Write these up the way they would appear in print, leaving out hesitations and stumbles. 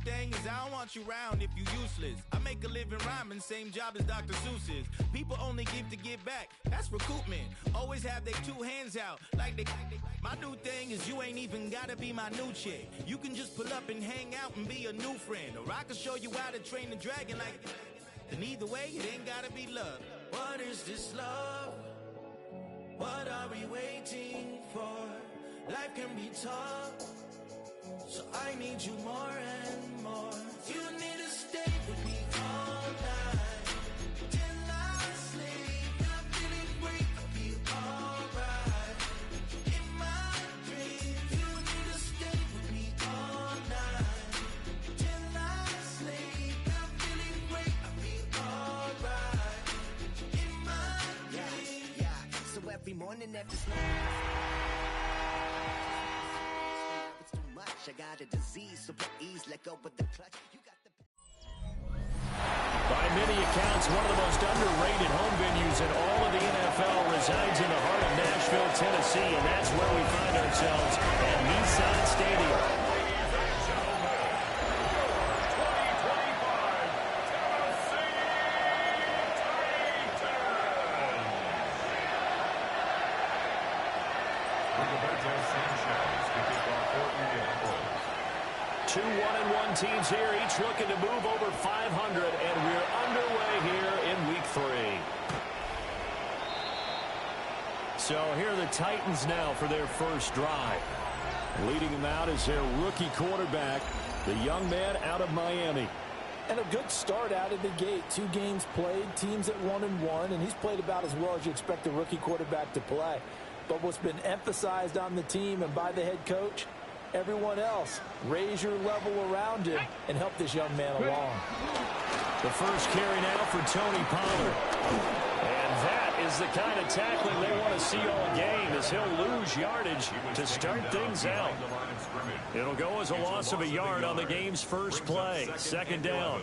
thing is I don't want you round if you useless. I make a living rhyming, same job as Dr. Seuss's. People only give to give back, that's recoupment. Always have their two hands out, like they. My new thing is you ain't even gotta be my new chick. You can just pull up and hang out and be a new friend. Or I can show you how to train the dragon like. And either way, it ain't gotta be love. What is this love? What are we waiting for? Life can be tough, so I need you more and more. You need to stay with me all night till I sleep. I'm feeling great, I'll be alright. In my dreams, you need to stay with me all night till I sleep. I'm feeling great, I'll be alright. In my dreams. Yeah. So every morning after I got a disease, so please let go with the clutch. You got the. By many accounts, one of the most underrated home venues in all of the NFL resides in the heart of Nashville, Tennessee, and that's where we find ourselves at Nissan Stadium. Two 1-1 teams here, each looking to move over 500, and we're underway here in Week 3. So here are the Titans now for their first drive. Leading them out is their rookie quarterback, the young man out of Miami. And a good start out of the gate. 2 games played, teams at 1-1, and he's played about as well as you expect a rookie quarterback to play. But what's been emphasized on the team and by the head coach, everyone else, raise your level around him and help this young man along. The first carry now for Tony Pollard. And that is the kind of tackling they want to see all game, as he'll lose yardage to start things out. It'll go as a loss of a yard on the game's first play. Second down.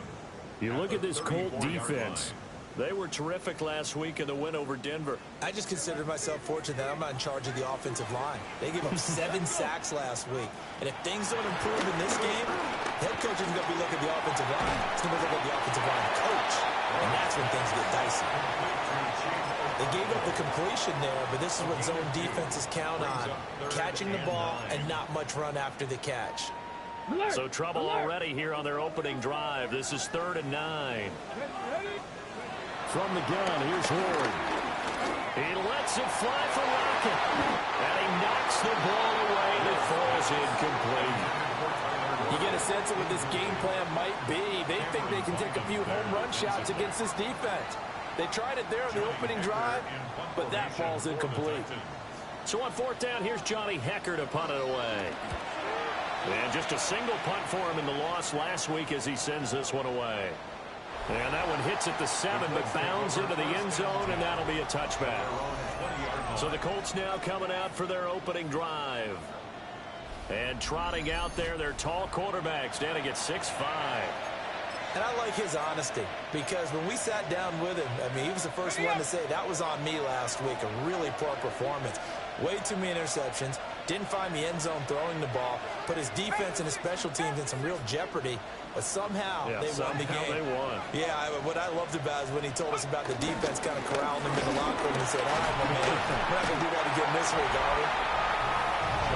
You look at this Colt defense. They were terrific last week in the win over Denver. I just consider myself fortunate that I'm not in charge of the offensive line. They gave up 7 sacks last week. And if things don't improve in this game, the head coach isn't going to be looking at the offensive line. He's going to be looking at the offensive line coach. And that's when things get dicey. They gave up the completion there, but this is what zone defenses count on. Catching the ball and not much run after the catch. So trouble already here on their opening drive. This is 3rd and 9. From the gun, here's Ward. He lets it fly for Lockett. And he knocks the ball away that falls incomplete. You get a sense of what this game plan might be. They think they can take a few home run shots against this defense. They tried it there on the opening drive, but that ball's incomplete. So on 4th down, here's Johnny Hecker to punt it away. And just a single punt for him in the loss last week as he sends this one away. And that one hits at the 7, but bounds into the end zone, and that'll be a touchback. So the Colts now coming out for their opening drive. And trotting out there, their tall quarterback standing at 6'5". And I like his honesty, because when we sat down with him, I mean, he was the first one to say, that was on me last week, a really poor performance. Way too many interceptions, didn't find the end zone throwing the ball, put his defense and his special teams in some real jeopardy, but somehow they won the game. They won. Yeah, what I loved about is when he told us about the defense kind of corralling him in the locker room and said, all right, my man, we're not going to do that again this week, are we?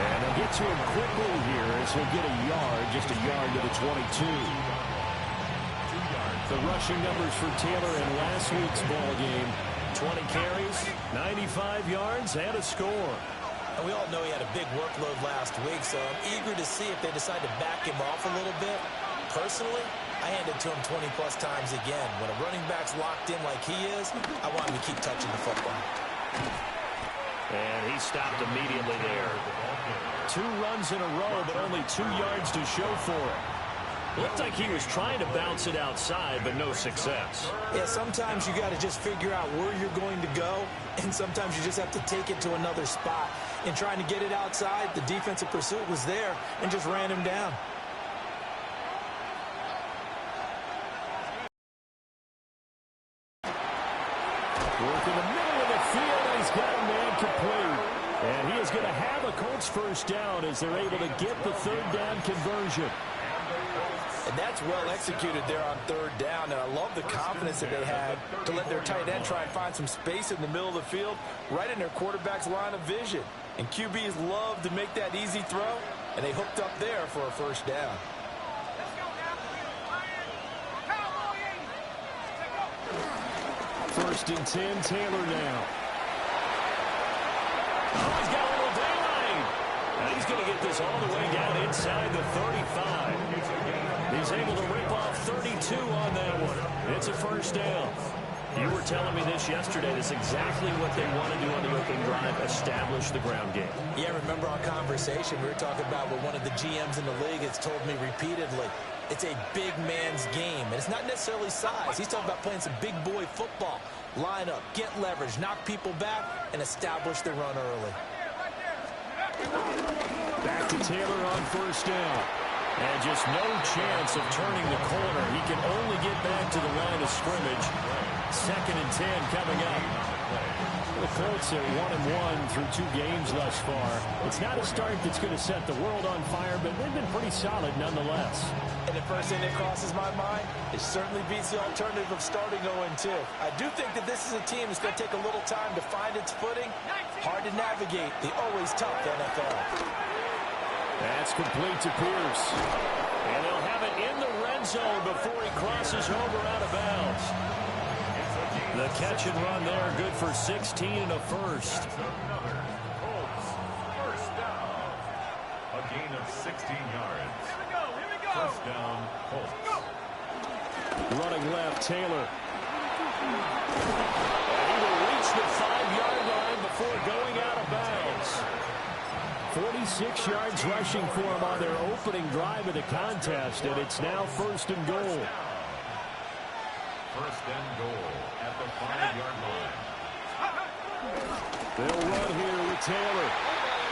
And they'll get to him quickly here as he'll get a yard, just a yard to the 22. The rushing numbers for Taylor in last week's ball game: 20 carries, 95 yards, and a score. And we all know he had a big workload last week, so I'm eager to see if they decide to back him off a little bit. Personally, I hand it to him 20-plus times again. When a running back's locked in like he is, I want him to keep touching the football. And he stopped immediately there. 2 runs in a row, but only 2 yards to show for it. Looked like he was trying to bounce it outside, but no success. Yeah, sometimes you got to just figure out where you're going to go, and sometimes you just have to take it to another spot. In trying to get it outside, the defensive pursuit was there and just ran him down. Work in the middle of the field, and he's got a man complete. And he is going to have a Colts first down as they're able to get the 3rd down conversion. And that's well executed there on third down. And I love the confidence that they had to let their tight end try and find some space in the middle of the field, right in their quarterback's line of vision. And QBs love to make that easy throw, and they hooked up there for a first down. First and 10, Taylor now. Oh, he's got a little daylight. And he's going to get this all the way down inside the 35. He's able to rip off 32 on that one. It's a first down. You were telling me this yesterday. That's exactly what they want to do on the opening drive, establish the ground game. Yeah, remember our conversation we were talking about what one of the GMs in the league has told me repeatedly. It's a big man's game, and it's not necessarily size. He's talking about playing some big boy football. Line up, get leverage, knock people back, and establish the run early. Back to Taylor on first down. And just no chance of turning the corner. He can only get back to the line of scrimmage. Second and 10 coming up. The Colts are 1-1 through 2 games thus far. It's not a start that's going to set the world on fire, but they've been pretty solid nonetheless. And the first thing that crosses my mind, it certainly beats the alternative of starting 0-2. I do think that this is a team that's going to take a little time to find its footing. Hard to navigate the always tough NFL. That's complete to Pierce. And they'll have it in the red zone before he crosses over out of bounds. The catch and run there, good for 16 and a first. Colts, first down. A gain of 16 yards. First down, Colts. Running left, Taylor. And he will reach the 5-yard line before going out of bounds. 46 yards rushing for him on their opening drive of the contest, and it's now first and goal. First and goal at the 5-yard line. They'll run here with Taylor.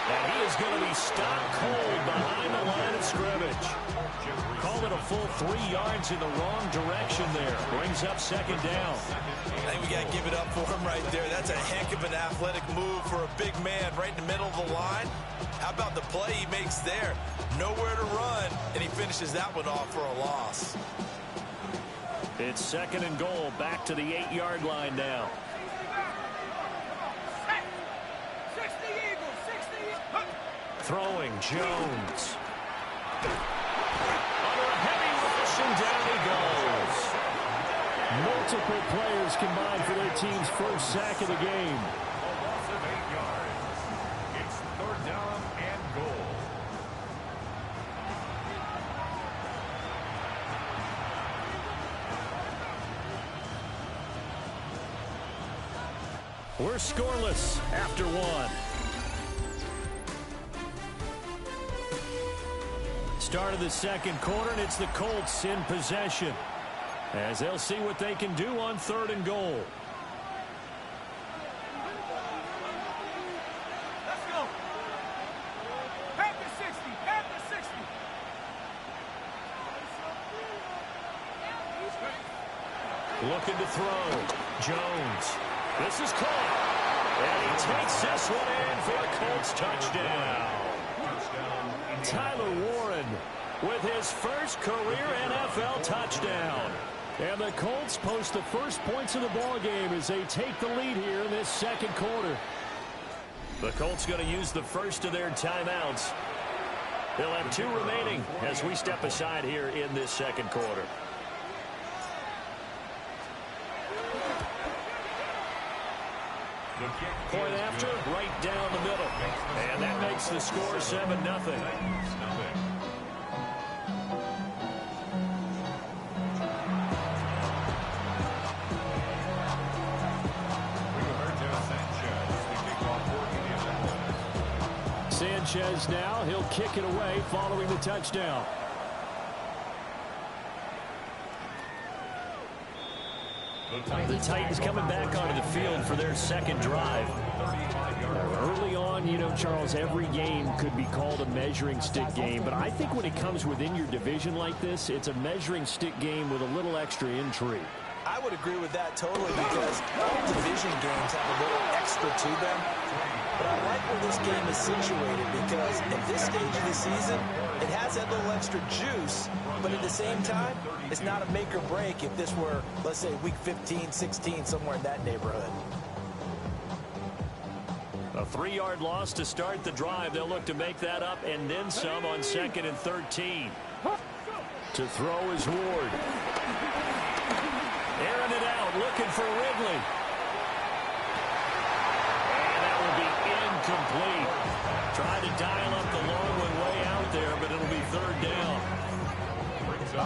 And he is going to be stopped cold behind the line of scrimmage. Call it a full 3 yards in the wrong direction there. Brings up second down. I think we got to give it up for him right there. That's a heck of an athletic move for a big man right in the middle of the line. How about the play he makes there? Nowhere to run, and he finishes that one off for a loss. It's second and goal, back to the 8-yard line now. Throwing, Jones. Under a heavy rush, and down he goes. Multiple players combined for their team's first sack of the game. A loss of 8 yards. It's third down and goal. We're scoreless after one. Start of the second quarter, and it's the Colts in possession, as they'll see what they can do on third and goal. Let's go. Back to 60. Back to 60. Looking to throw. Jones. This is caught. And he takes this one in for a Colts touchdown. Tyler Warren with his first career NFL touchdown. And the Colts post the first points of the ball game as they take the lead here in this second quarter. The Colts going to use the first of their timeouts. They'll have 2 remaining as we step aside here in this second quarter. Point after, right down the middle. And that makes the score 7-0. Sanchez now, he'll kick it away following the touchdown. The Titans coming back onto the field for their second drive. Early on, you know, Charles, every game could be called a measuring stick game, but I think when it comes within your division like this, it's a measuring stick game with a little extra intrigue. I would agree with that totally, because all division games have a little extra to them. But I like where this game is situated because at this stage of the season, it has that little extra juice, but at the same time, it's not a make or break if this were, let's say, week 15, 16, somewhere in that neighborhood. A 3-yard loss to start the drive. They'll look to make that up and then some on 2nd and 13. To throw is Ward. Airing it out, looking for Ridley. And that will be incomplete. Tried to dial up the long one way out there, but it'll be 3rd down.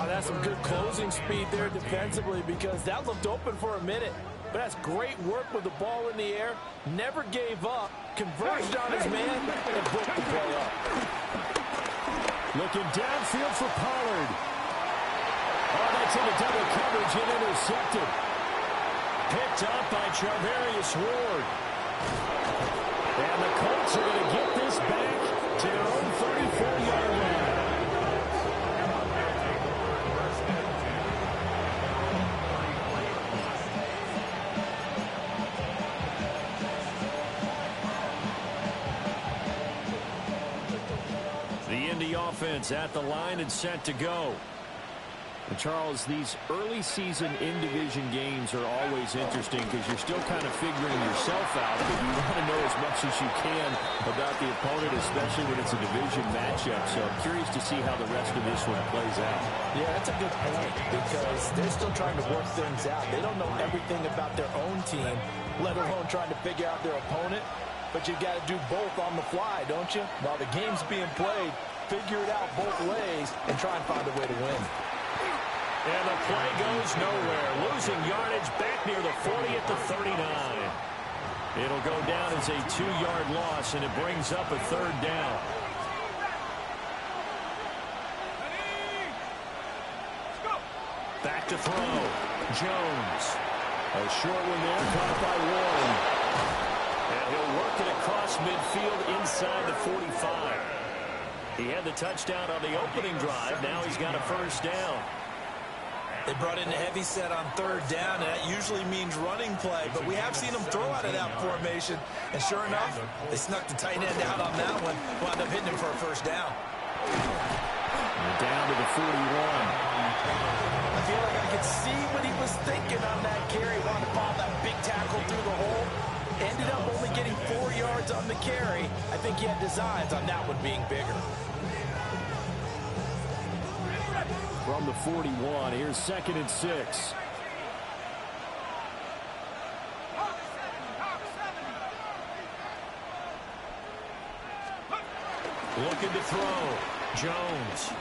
That's some good closing speed there defensively because that looked open for a minute. But that's great work with the ball in the air. Never gave up. Converged on his man and broke the play up. Looking downfield for Pollard. Oh, that's into double coverage and intercepted. Picked up by Charvarius Ward. And the Colts are going to get this back to their own 34-yard line. Offense at the line and set to go. And Charles, these early season in-division games are always interesting because you're still kind of figuring yourself out, but you want to know as much as you can about the opponent, especially when it's a division matchup. So I'm curious to see how the rest of this one plays out. Yeah, that's a good point because they're still trying to work things out. They don't know everything about their own team, let alone trying to figure out their opponent. But you got to do both on the fly, don't you? While the game's being played, figure it out both ways and try and find a way to win. And the play goes nowhere. Losing yardage back near the 40 at the 39. It'll go down as a 2-yard loss, and it brings up a 3rd down. Back to throw. Jones. A short one there, caught by Warren. And he'll work it across midfield inside the 45. He had the touchdown on the opening drive. Now he's got a 1st down. They brought in a heavy set on 3rd down, and that usually means running play, but we have seen them throw out of that formation, and sure enough, they snuck the tight end out on that one, wound up hitting him for a 1st down. And down to the 41. I feel like I could see what he was thinking on that carry. Wanted to follow that big tackle through the hole. Ended up only getting 4 yards on the carry. I think he had designs on that one being bigger. From the 41, here's 2nd and 6. Looking to throw. Jones.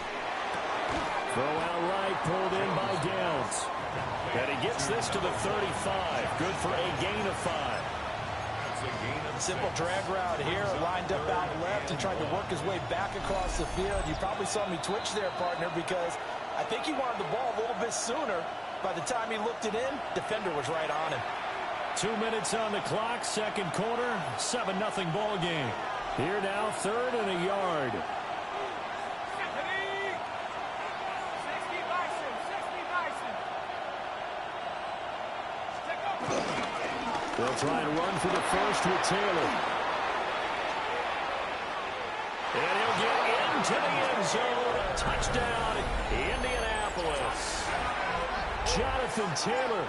Throw out right, pulled in by Downs. And he gets this to the 35. Good for a gain of 5. Simple drag route here, lined up out left and tried to work his way back across the field. You probably saw me twitch there, partner, because I think he wanted the ball a little bit sooner. By the time he looked it in, defender was right on him. 2 minutes on the clock, 2nd quarter, 7-0 ball game. Here now, 3rd and a yard. They'll try and run for the 1st with Taylor. And he'll get into the end zone. Touchdown, Indianapolis. Jonathan Taylor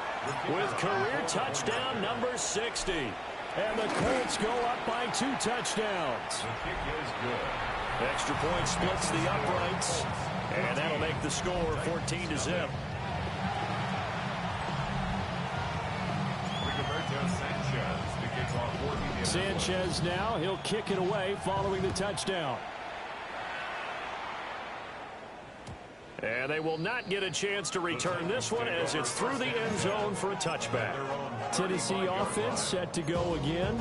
with career touchdown number 60. And the Colts go up by 2 touchdowns. Extra point splits the uprights. And that'll make the score 14-0. Sanchez now, he'll kick it away following the touchdown. And they will not get a chance to return this one as it's through the end zone for a touchback. Tennessee offense set to go again.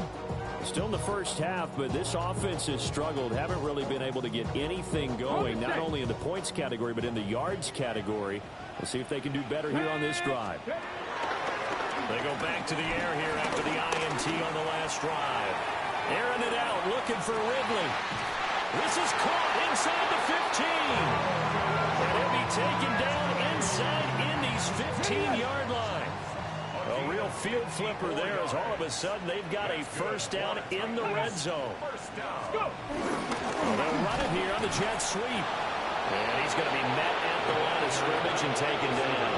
Still in the first half, but this offense has struggled. Haven't really been able to get anything going, not only in the points category, but in the yards category. We'll see if they can do better here on this drive. They go back to the air here after the INT on the last drive. Airing it out, looking for Ridley. This is caught inside the 15. And he'll be taken down inside Indy's 15-yard line. A real field flipper there as all of a sudden they've got a first down in the red zone. They'll run it here on the jet sweep. And he's going to be met at the line of scrimmage and taken down.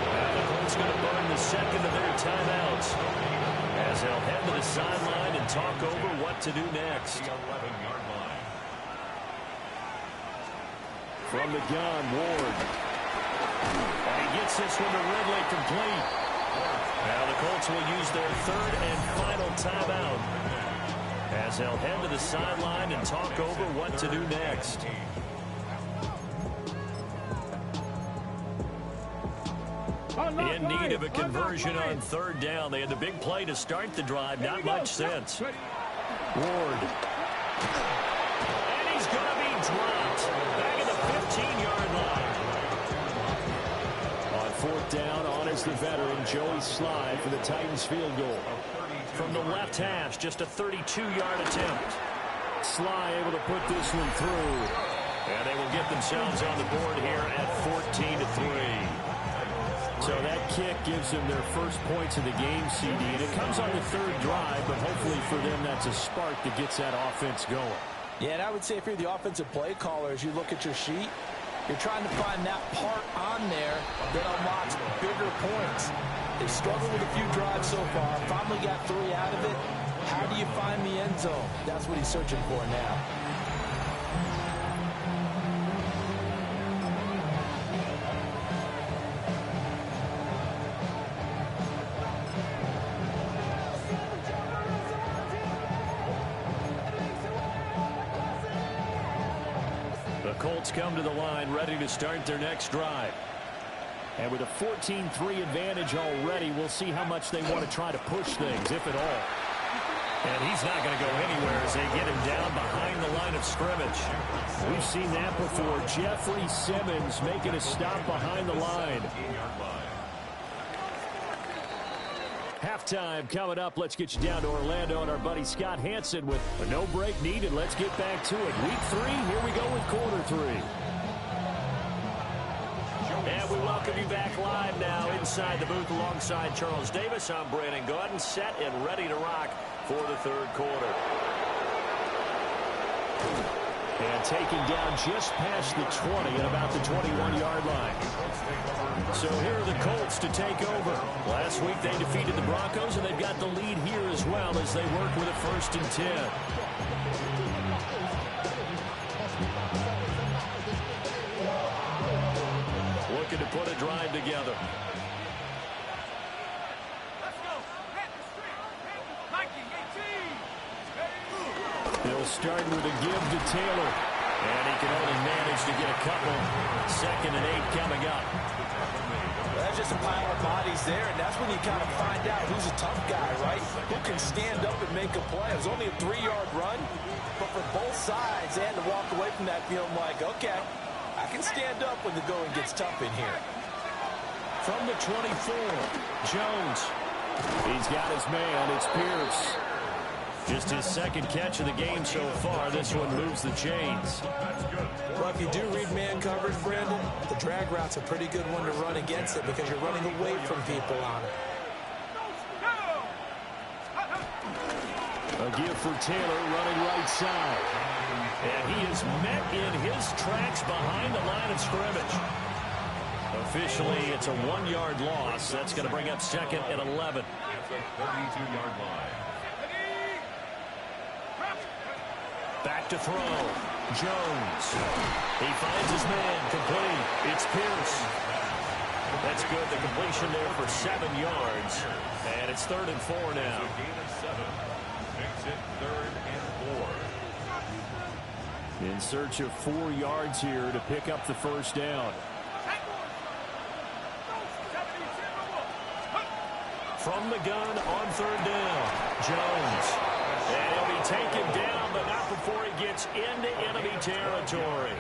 Now the Colts going to burn the second of their timeouts as they'll head to the sideline and talk over what to do next. From the gun, Ward. And he gets this one to Ridley complete. Now the Colts will use their third and final timeout as they'll head to the sideline and talk over what to do next. In need of a conversion on third down. They had the big play to start the drive. Not much sense. Ward. And he's going to be dropped. Back at the 15-yard line. On fourth down, on is the veteran, Joey Slye for the Titans field goal. From the left hash, just a 32-yard attempt. Slye able to put this one through. And they will get themselves on the board here at 14-3. So that kick gives them their first points of the game, CD. And it comes on the third drive, but hopefully for them that's a spark that gets that offense going. Yeah, and I would say if you're the offensive play caller, as you look at your sheet, you're trying to find that part on there that unlocks bigger points. They've struggled with a few drives so far. Finally got 3 out of it. How do you find the end zone? That's what he's searching for now. The Colts come to the line ready to start their next drive. And with a 14-3 advantage already, we'll see how much they want to try to push things, if at all. And he's not going to go anywhere as they get him down behind the line of scrimmage. We've seen that before. Jeffrey Simmons making a stop behind the line. Halftime coming up. Let's get you down to Orlando and our buddy Scott Hansen with a no break needed. Let's get back to it. Week 3, here we go with quarter 3. And we welcome you back live now inside the booth alongside Charles Davis. I'm Brandon Gordon, set and ready to rock for the third quarter. And taking down just past the 20 at about the 21-yard line. So here are the Colts to take over. Last week they defeated the Broncos, and they've got the lead here as well as they work with a 1st and 10. Looking to put a drive together. Let's go. Mikey, 18. They'll start with a give to Taylor. And he can only manage to get a couple. 2nd and 8 coming up. That's just a pile of bodies there, and that's when you kind of find out who's a tough guy, right? Who can stand up and make a play. It was only a 3-yard run, but for both sides, they had to walk away from that feeling like, okay, I can stand up when the going gets tough in here. From the 24, Jones. He's got his man. It's Pierce. Just his 2nd catch of the game so far. This one moves the chains. Well, if you do read man coverage, Brandon, the drag route's a pretty good one to run against it because you're running away from people on it. A give for Taylor running right side. And he is met in his tracks behind the line of scrimmage. Officially, it's a 1-yard loss. That's going to bring up 2nd and 11. 32-yard line. Back to throw. Jones. He finds his man. Complete. It's Pierce. That's good. The completion there for 7 yards. And it's 3rd and 4 now. So gain of 7. Makes it 3rd and 4. In search of 4 yards here to pick up the first down. From the gun on 3rd down. Jones. And he'll be taken down, but not before he gets into enemy territory.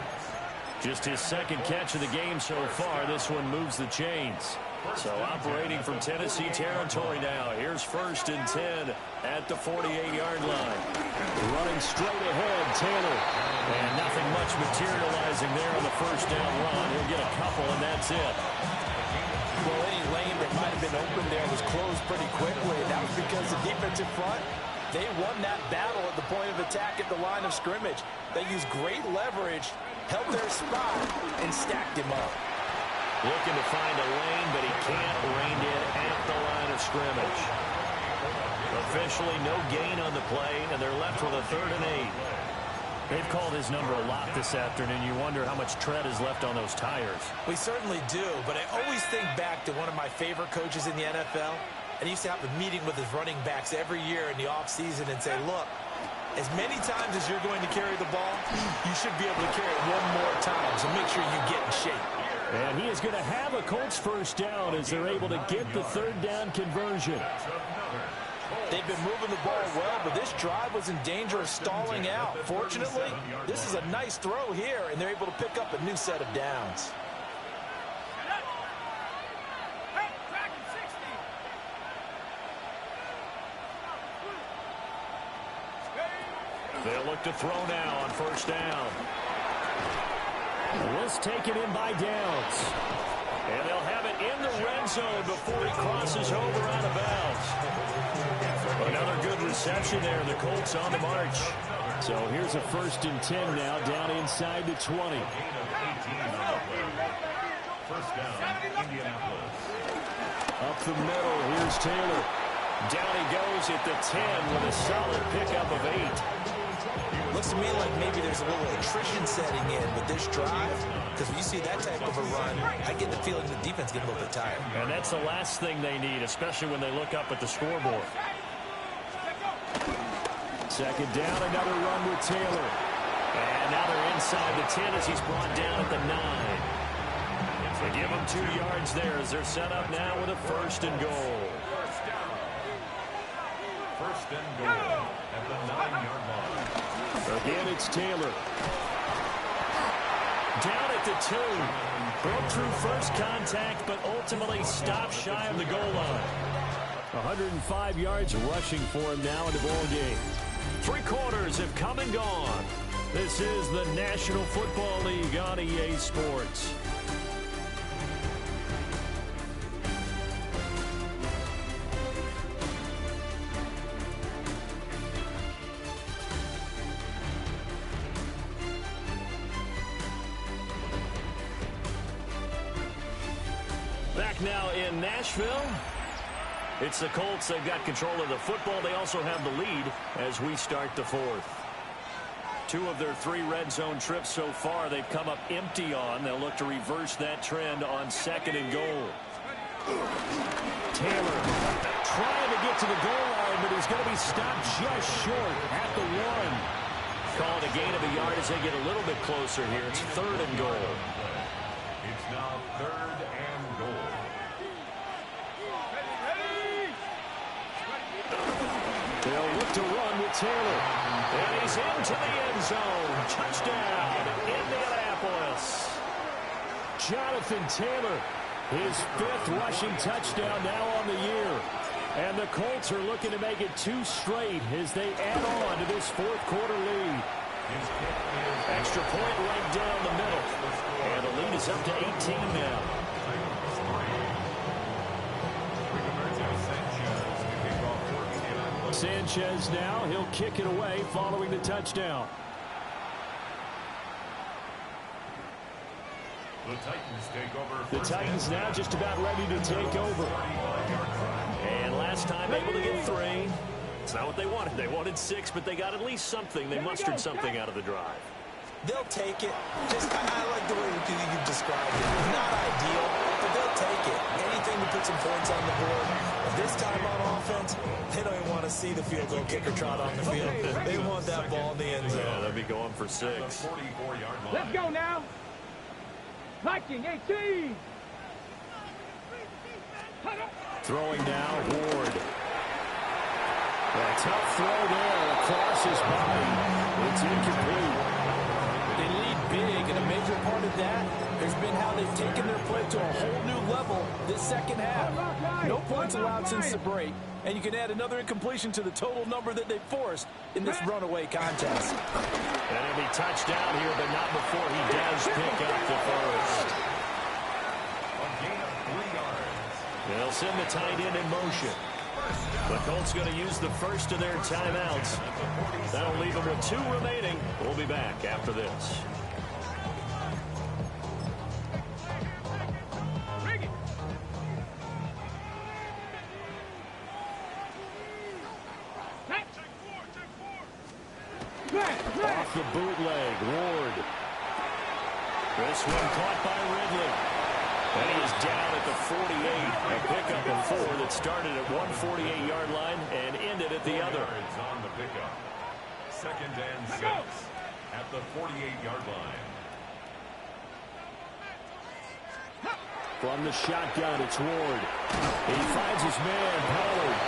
Just his 2nd catch of the game so far. This one moves the chains. So operating from Tennessee territory now. Here's 1st and 10 at the 48-yard line. Running straight ahead, Taylor. And nothing much materializing there on the first down run. He'll get a couple, and that's it. Well, any lane that might have been open there was closed pretty quickly. That was because the defensive front, they won that battle at the point of attack at the line of scrimmage. They used great leverage, held their spot, and stacked him up. Looking to find a lane, but he can't rein it at the line of scrimmage. Officially no gain on the play, and they're left with a 3rd and 8. They've called his number a lot this afternoon. You wonder how much tread is left on those tires. We certainly do, but I always think back to one of my favorite coaches in the NFL, and he used to have a meeting with his running backs every year in the offseason and say, look, as many times as you're going to carry the ball, you should be able to carry it one more time, so make sure you get in shape. And he is going to have a Colts first down as they're able to get the 3rd down conversion. They've been moving the ball well, but this drive was in danger of stalling out. Fortunately, this is a nice throw here, and they're able to pick up a new set of downs. They'll look to throw now on first down. This taken in by Downs. And they'll have it in the red zone before he crosses over out of bounds. Another good reception there. The Colts on the march. So here's a 1st and 10 now down inside the 20. First down, Indianapolis. Up the middle, here's Taylor. Down he goes at the 10 with a solid pickup of 8. Looks to me like maybe there's a little attrition setting in with this drive, because when you see that type of a run, I get the feeling the defense getting a little bit tired. And that's the last thing they need, especially when they look up at the scoreboard. 2nd down, another run with Taylor. And now they're inside the 10 as he's brought down at the 9. They give him 2 yards there as they're set up now with a 1st and goal. First and goal at the 9-yard line. Again, it's Taylor. Down at the 2. Broke through first contact, but ultimately stopped shy of the goal line. 105 yards rushing for him now in the ball game. 3 quarters have come and gone. This is the National Football League on EA Sports. Back now in Nashville. It's the Colts. They've got control of the football. They also have the lead as we start the 4th. 2 of their 3 red zone trips so far they've come up empty on. They'll look to reverse that trend on 2nd and goal. Taylor trying to get to the goal line, but he's going to be stopped just short at the 1. Call it a gain of a yard as they get a little bit closer here. It's 3rd and goal. It's now 3rd and goal. They'll look to run with Taylor. And he's into the end zone. Touchdown, Indianapolis. Jonathan Taylor, his 5th rushing touchdown now on the year. And the Colts are looking to make it 2 straight as they add on to this 4th quarter lead. Extra point right down the middle. And the lead is up to 18 now. Sanchez now, he'll kick it away following the touchdown. The Titans take over. The Titans now just about ready to take over. And last time able to get 3. It's not what they wanted. They wanted 6, but they got at least something. They mustered something out of the drive. They'll take it. I like the way you described it. Not ideal, but they'll take it. Anything to put some points on the board. This time on offense, they don't even want to see the field goal kicker trot on the field. They want that ball in the end zone. Yeah, they'll be going for 6. 44-yard line. Let's go now. Liking 18. Throwing now, Ward. A tough throw there across his body. It's incomplete. They lead big, and a major part of that has been how they've taken their play to a whole new level this second half. No points allowed since the break, and you can add another incompletion to the total number that they forced in this runaway contest. And he'll be touched down here, but not before he does pick up the first. A gain of 3 yards. They'll send the tight end in motion. The Colts going to use the first of their timeouts. That'll leave them with 2 remaining. We'll be back after this. Off the bootleg, Ward. This one caught by Ridley. And he is down at the 48. A pickup of 4 that started at 148-yard line and ended at the other. On the pickup. 2nd and 6 at the 48-yard line. From the shotgun, it's Ward. He finds his man, Pollard.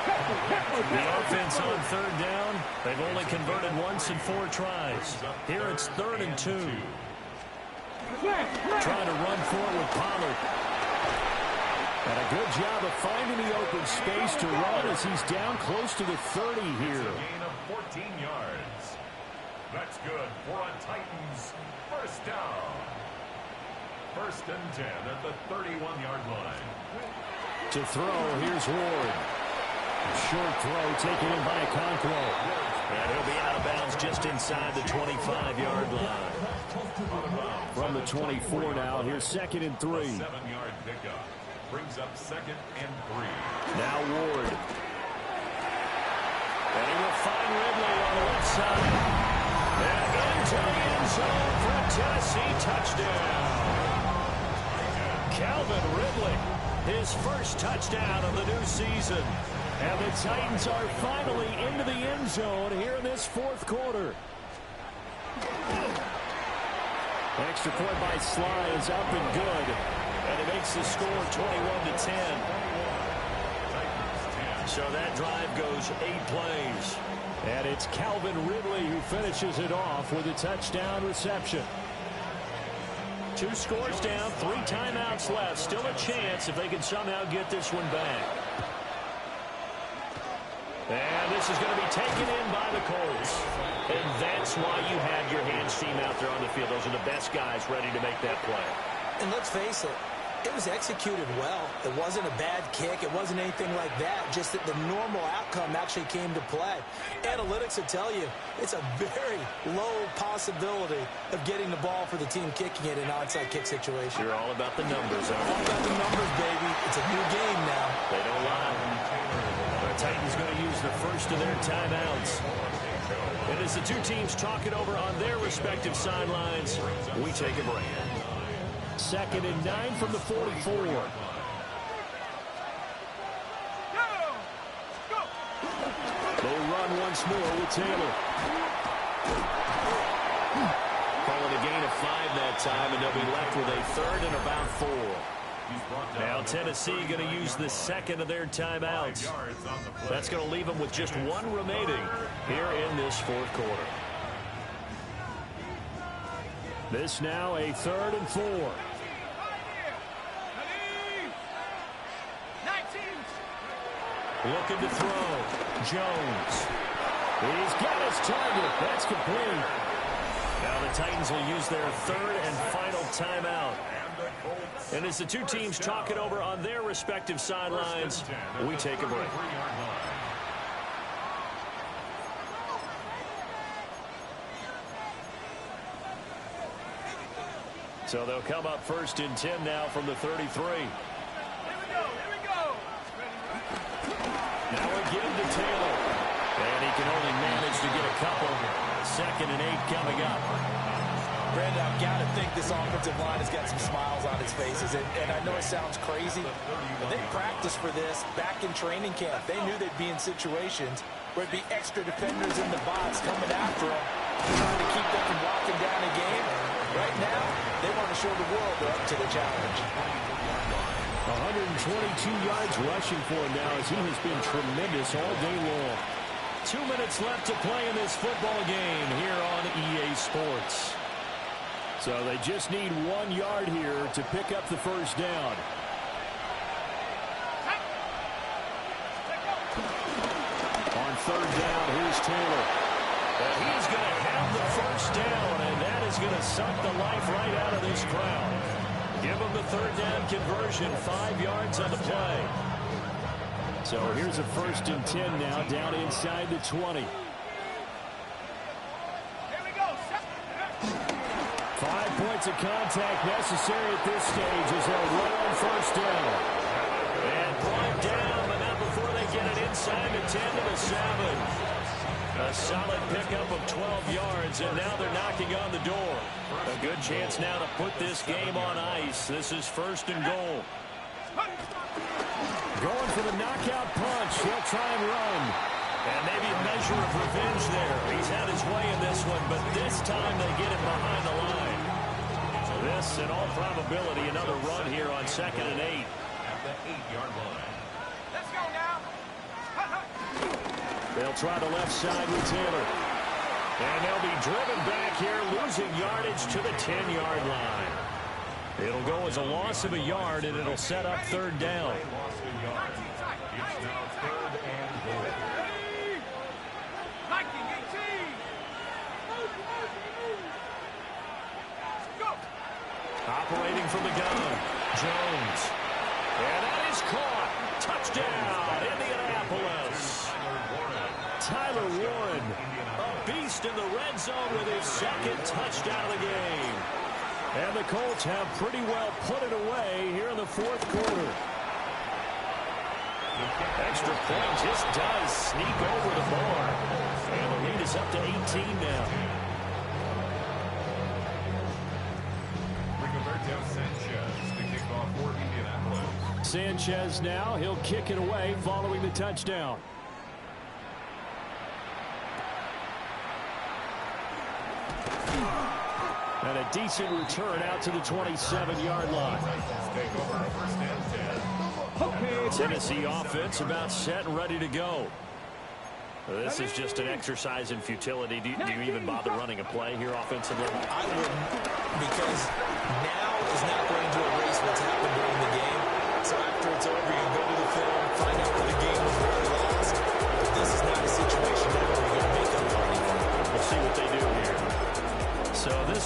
The offense on 3rd down. They've only converted once in 4 tries. Here it's 3rd and 2. Trying to run forward with Pollard. And a good job of finding the open space to run as he's down close to the 30 here. A gain of 14 yards. That's good for a Titans first down. 1st and 10 at the 31-yard line. To throw, here's Ward. Short throw taken in by Okonkwo. And he'll be out of bounds just inside the 25-yard line. From the 24 now, here's 2nd and 3. 7-yard pickup brings up 2nd and 3. Now Ward. And he will find Ridley on the left side. And into the end zone for a Tennessee touchdown. Calvin Ridley, his first touchdown of the new season. And the Titans are finally into the end zone here in this 4th quarter. Extra point by Sly is up and good. And it makes the score 21-10. So that drive goes 8 plays. And it's Calvin Ridley who finishes it off with a touchdown reception. 2 scores down, 3 timeouts left. Still a chance if they can somehow get this one back. And this is going to be taken in by the Colts. And that's why you had your hands team out there on the field. Those are the best guys ready to make that play. And let's face it, it was executed well. It wasn't a bad kick. It wasn't anything like that. Just that the normal outcome actually came to play. Analytics will tell you it's a very low possibility of getting the ball for the team kicking it in an onside kick situation. You're all about the numbers. All about the numbers, baby. It's a new game now. They don't lie. The Titans going to use the first of their timeouts. And as the 2 teams talk it over on their respective sidelines, we take a break. 2nd and 9 from the 44. They run once more with Taylor. Calling a gain of 5 that time, and they'll be left with a 3rd and about 4. Now Tennessee going to use the 2nd of their timeouts. That's going to leave them with just 1 remaining here in this 4th quarter. This now a 3rd and 4. Looking to throw. Jones. He's got his target. That's complete. Now the Titans will use their 3rd and final timeout. And as the 2 teams talk it over on their respective sidelines, we take a break. So they'll come up 1st and 10 now from the 33. Now again to Taylor. And he can only manage to get a couple. 2nd and 8 coming up. Brandon, I've got to think this offensive line has got some smiles on its faces. And I know it sounds crazy, but they practiced for this back in training camp. They knew they'd be in situations where it'd be extra defenders in the box coming after them, trying to keep them from locking down a game. Right now, they want to show the world they're up to the challenge. 122 yards rushing for him now as he has been tremendous all day long. 2 minutes left to play in this football game here on EA Sports. So they just need 1 yard here to pick up the first down. On 3rd down, here's Taylor. And he's going to have the first down, and that is going to suck the life right out of this crowd. Give them the third down conversion, 5 yards on the play. So here's a 1st and 10 now, down inside the 20. 5 points of contact necessary at this stage as they'll run on 1st down. And brought down, but not before they get it inside the 10 to the 7. A solid pickup of 12 yards, and now they're knocking on the door. A good chance now to put this game on ice. This is 1st and goal. Going for the knockout punch. He'll try and run. And maybe a measure of revenge there. He's had his way in this one, but this time they get it behind the line. So this, in all probability, another run here on 2nd and 8. At the 8-yard line. Let's go now. They'll try the left side with Taylor. And they'll be driven back here, losing yardage to the 10-yard line. It'll go as a loss of a yard, and it'll set up 3rd down. Loss of a yard. It's now 3rd and goal. Operating from the gun, Jones. And that is caught. Touchdown, Indianapolis. Tyler Warren, a beast in the red zone with his 2nd touchdown of the game. And the Colts have pretty well put it away here in the 4th quarter. Extra point just does sneak over the bar. And the lead is up to 18 now. Sanchez to kick off for Indianapolis. Sanchez now, he'll kick it away following the touchdown. And a decent return out to the 27-yard line. Take over 1st and 10. Tennessee offense about set and ready to go. This is just an exercise in futility. Do you even bother running a play here offensively? I wouldn't, because now is not going to erase what's happened during the game. So after it's over, you go to the film, find out where the game was really lost. But this is not a situation now where you're going to make up for anything. We'll see what they do here. So this